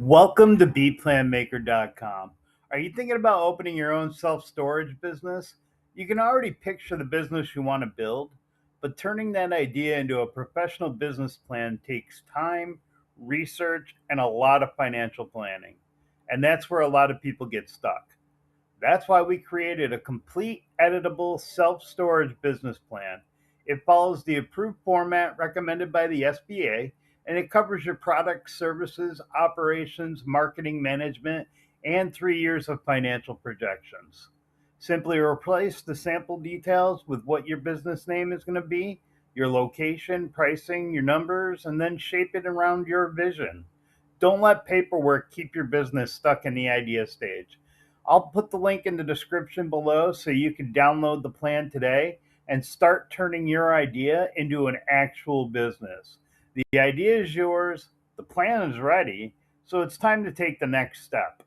Welcome to BPlanMaker.com. Are you thinking about opening your own self storage business? You can already picture the business you want to build, but turning that idea into a professional business plan takes time, research, and a lot of financial planning. And that's where a lot of people get stuck. That's why we created a complete editable self storage business plan. It follows the approved format recommended by the SBA, and it covers your products, services, operations, marketing management, and 3 years of financial projections. Simply replace the sample details with what your business name is going to be, your location, pricing, your numbers, and then shape it around your vision. Don't let paperwork keep your business stuck in the idea stage. I'll put the link in the description below so you can download the plan today and start turning your idea into an actual business. The idea is yours, the plan is ready, so it's time to take the next step.